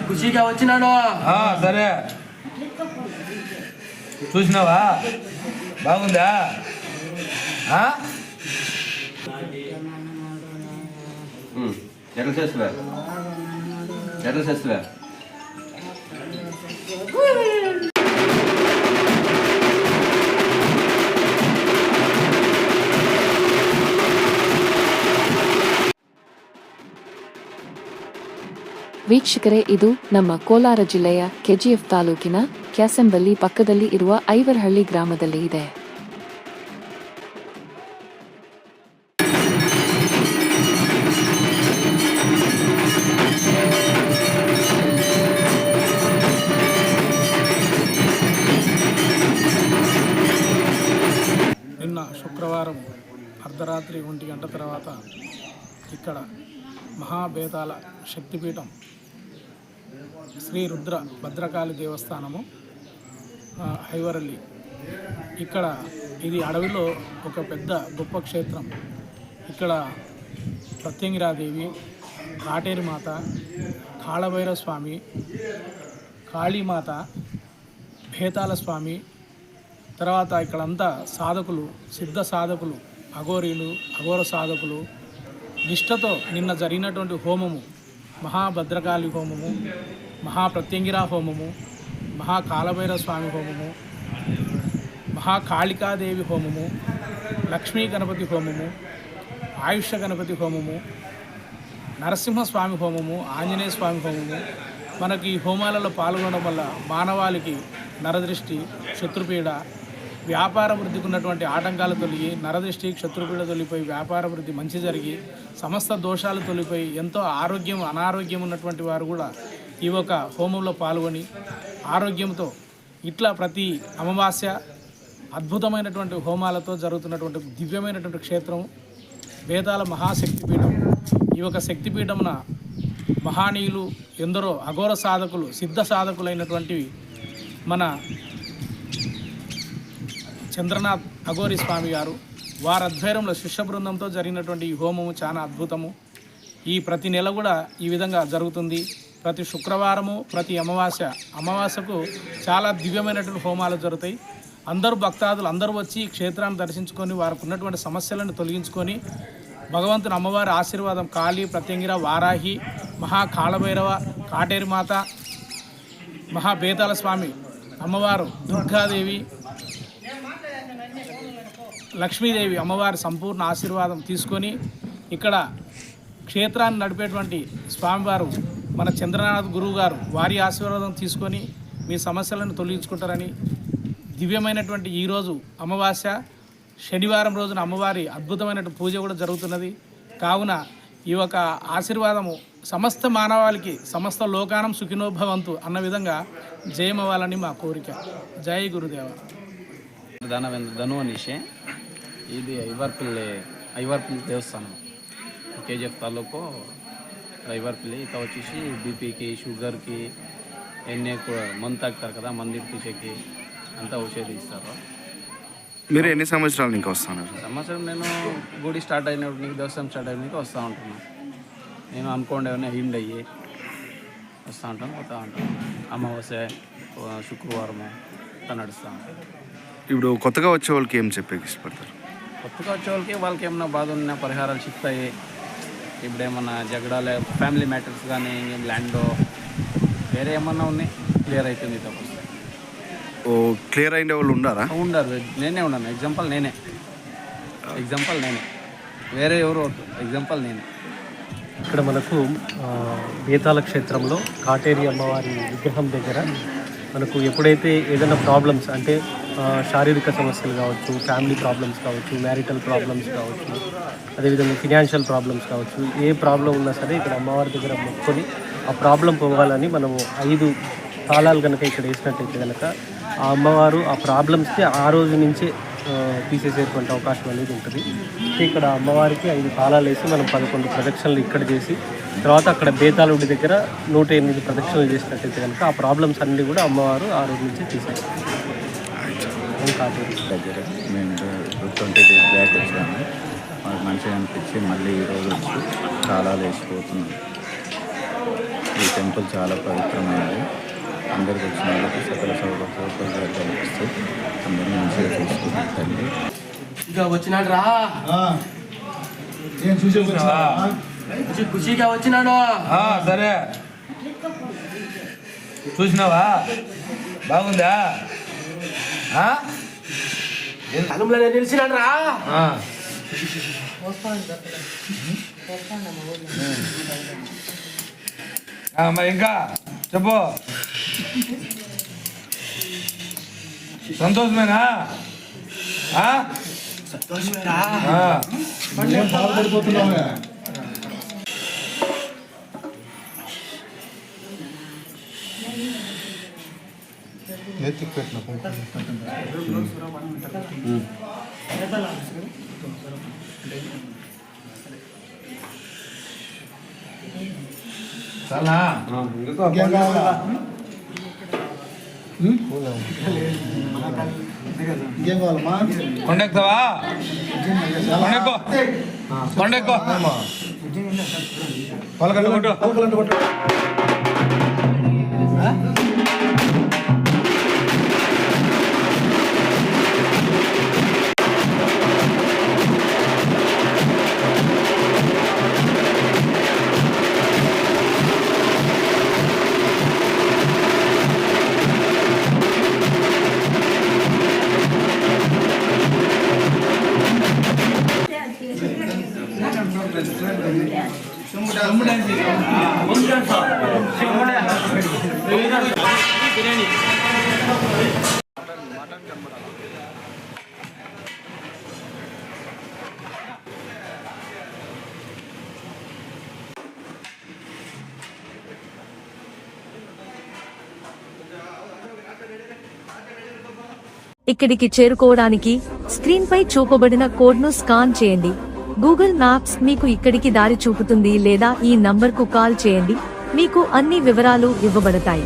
ఖుషిగా వచ్చినాను. సరే చూసినావా, బాగుందా? ఎట్లా చేస్తువా? ఎట్లా చేస్తువా? ವೀಕ್ಷಕರೇ, ಇದು ನಮ್ಮ ಕೋಲಾರ ಜಿಲ್ಲೆಯ ಕೆಜಿಎಫ್ ತಾಲೂಕಿನ ಕ್ಯಾಸಂಬಲ್ಲಿ ಪಕ್ಕದಲ್ಲಿ ಇರುವ ಐವರಹಳ್ಳಿ ಗ್ರಾಮದಲ್ಲಿ ಇದೆ. నిన్న శుక్రవారం అర్ధరాత్రి 1 గంట తర్వాత ఇక్కడ మహాబేతాళ శక్తిపీఠం శ్రీ రుద్ర భద్రకాళి దేవస్థానము ఐవరల్లి. ఇక్కడ ఇది అడవిలో ఒక పెద్ద గొప్ప క్షేత్రం. ఇక్కడ ప్రత్యంగిరాదేవి, కాటేరి మాత, కాళభైరవ స్వామి, కాళీమాత, భేతాళ స్వామి, తర్వాత ఇక్కడంతా సాధకులు, సిద్ధ సాధకులు, అఘోరీలు, అఘోర సాధకులు నిష్ఠతో నిన్న జరిగినటువంటి హోమము, మహాభద్రకాళి హోమము, మహాప్రత్యంగిరా హోమము, మహాకాళభైరవ స్వామి హోమము, మహాకాళికాదేవి హోమము, లక్ష్మీ గణపతి హోమము, ఆయుష్య గణపతి హోమము, నరసింహస్వామి హోమము, ఆంజనేయ స్వామి హోమము. మనకి ఈ హోమాలలో పాల్గొనడం వల్ల మానవాళికి నరదృష్టి, శత్రుపీడ, వ్యాపార వృద్ధికి ఉన్నటువంటి ఆటంకాలు తొలగి, నరదృష్టి, శత్రుపీడ తొలిపోయి వ్యాపార వృద్ధి మంచి జరిగి, సమస్త దోషాలు తొలిపోయి ఎంతో ఆరోగ్యం, అనారోగ్యం ఉన్నటువంటి వారు కూడా ఈ ఒక హోమంలో పాల్గొని ఆరోగ్యంతో ఇట్లా ప్రతి అమావాస్య అద్భుతమైనటువంటి హోమాలతో జరుగుతున్నటువంటి దివ్యమైనటువంటి క్షేత్రం వేదాల మహాశక్తిపీఠం. ఈ ఒక శక్తిపీఠమున మహానీయులు ఎందరో అఘోర సాధకులు, సిద్ధ సాధకులైనటువంటి మన చంద్రనాథ్ అఘోరి స్వామి గారు, వారి ఆధ్వర్యంలో శిష్య బృందంతో జరిగినటువంటి ఈ హోమము చాలా అద్భుతము. ఈ ప్రతి నెల కూడా ఈ విధంగా జరుగుతుంది. ప్రతి శుక్రవారము, ప్రతి అమావాస్యకు చాలా దివ్యమైనటువంటి హోమాలు జరుగుతాయి. అందరూ భక్తాదులు అందరూ వచ్చి ఈ క్షేత్రాన్ని దర్శించుకొని వారికి ఉన్నటువంటి సమస్యలను తొలగించుకొని భగవంతుని అమ్మవారి ఆశీర్వాదం, కాళీ, ప్రత్యంగిర, వారాహి, మహాకాళభైరవ, కాటేరి మాత, మహాబేతాళ స్వామి అమ్మవారు, దుర్గాదేవి, లక్ష్మీదేవి అమ్మవారి సంపూర్ణ ఆశీర్వాదం తీసుకొని ఇక్కడ క్షేత్రాన్ని నడిపేటువంటి స్వామివారు మన చంద్రనాథ్ గురువు గారు, వారి ఆశీర్వాదం తీసుకొని మీ సమస్యలను తొలగించుకుంటారని, దివ్యమైనటువంటి ఈరోజు అమావాస్య, శనివారం రోజున అమ్మవారి అద్భుతమైన పూజ కూడా జరుగుతున్నది. కావున ఈ ఒక ఆశీర్వాదము సమస్త మానవాళికి, సమస్త లోకానం సుఖినోభవంతు అన్న విధంగా జయమవ్వాలని మా కోరిక. జై గురుదేవ. ధను అనేసి ఇది ఐవర్పల్లి దేవస్థానం, కేజీఎఫ్ తాలూకు ఐవర్పల్లి. ఇక వచ్చేసి బీపీకి, షుగర్కి ఎన్ని మందు తాగుతారు కదా, మందు తీసేకి అంతా ఔషధి ఇస్తారు. మీరు ఎన్ని సంవత్సరాలు ఇంకా వస్తున్నారు? సంవత్సరం నేను గుడి స్టార్ట్ అయినప్పుడు, దేవస్థానం స్టార్ట్ అయినాక వస్తూ ఉంటున్నాను. నేను అనుకోండి ఏమైనా అయ్యిండి అయ్యి వస్తూ ఉంటాను, పోతూ ఉంటాను. అమావాస్య, శుక్రవారము అట్లా నడుస్తూ ఉంటాను. ఇప్పుడు కొత్తగా వచ్చే వాళ్ళకి ఏం చెప్పేకి ఇష్టపడతారు? కొత్తగా వచ్చే వాళ్ళకి ఏమన్నా బాధ ఉన్నా పరిహారాలు చెప్తాయి. ఇప్పుడు ఏమన్నా జగడాలు, ఫ్యామిలీ మ్యాటర్స్ కానీ, ల్యాండ్ వేరే ఏమన్నా ఉన్నాయి, క్లియర్ అవుతుంది. తప్ప ఓ క్లియర్ అయిన వాళ్ళు ఉండారా? ఉండరు. నేనే ఉన్నాను. ఎగ్జాంపుల్ నేనే, వేరే ఎవరు ఎగ్జాంపుల్ నేనే. ఇక్కడ మనకు బేతాళ క్షేత్రంలో కాటేరి అమ్మవారి విగ్రహం దగ్గర మనకు ఎప్పుడైతే ఏదైనా ప్రాబ్లమ్స్ అంటే శారీరక సమస్యలు కావచ్చు, ఫ్యామిలీ ప్రాబ్లమ్స్ కావచ్చు, మ్యారిటల్ ప్రాబ్లమ్స్ కావచ్చు, అదేవిధంగా ఫినాన్షియల్ ప్రాబ్లమ్స్ కావచ్చు, ఏ ప్రాబ్లం ఉన్నా సరే ఇక్కడ అమ్మవారి దగ్గర మొక్కుకొని ఆ ప్రాబ్లం పోవాలని మనము 5 తాళాలు కనుక ఇక్కడ వేసినట్టయితే కనుక ఆ అమ్మవారు ఆ ప్రాబ్లమ్స్ని ఆ రోజు నుంచే తీసేసేటువంటి అవకాశం అనేది ఉంటుంది. ఇక్కడ అమ్మవారికి 5 తాళాలు వేసి మనం 11 ప్రదక్షిణలు ఇక్కడ చేసి తర్వాత అక్కడ బేతాళుడి దగ్గర 108 ప్రదక్షిణలు చేసినట్టయితే కనుక ఆ ప్రాబ్లమ్స్ అన్నీ కూడా అమ్మవారు ఆ రోజు నుంచి తీసేస్తారు. దగ్గర మేము 20 days బ్యాక్ వచ్చాము. మాకు మంచిగా అనిపించి మళ్ళీ ఈరోజు వచ్చి తాళాలు వేసిపోతున్నాం. ఈ టెంపుల్ చాలా పవిత్రమైనది. అందరికి వచ్చిన వాళ్ళకి సకల సౌకర్యాలు కల్పిస్తూ అందరినీ మంచిగా చూసుకుంటుంది తల్లి. ఇక వచ్చినాడు రా, చూసినావా? ఖుషిగా వచ్చినాడు. సరే, చూసినావా? బాగుందా? తలంలో నిలిచినాడు రా. మరి ఇంకా చెప్పు. సంతోషమేనా? సంతోషమేరా. చాలా కొండెక్కుతావా? కొండెక్కో పలకండి కొట్టు. ఇక్కడికి చేరుకోవడానికి స్క్రీన్ పై చూపబడిన కోడ్ను స్కాన్ చేయండి. గూగుల్ మ్యాప్స్ మీకు ఇక్కడికి దారి చూపుతుంది లేదా ఈ నంబర్కు కాల్ చేయండి. మీకు అన్ని వివరాలు ఇవ్వబడతాయి.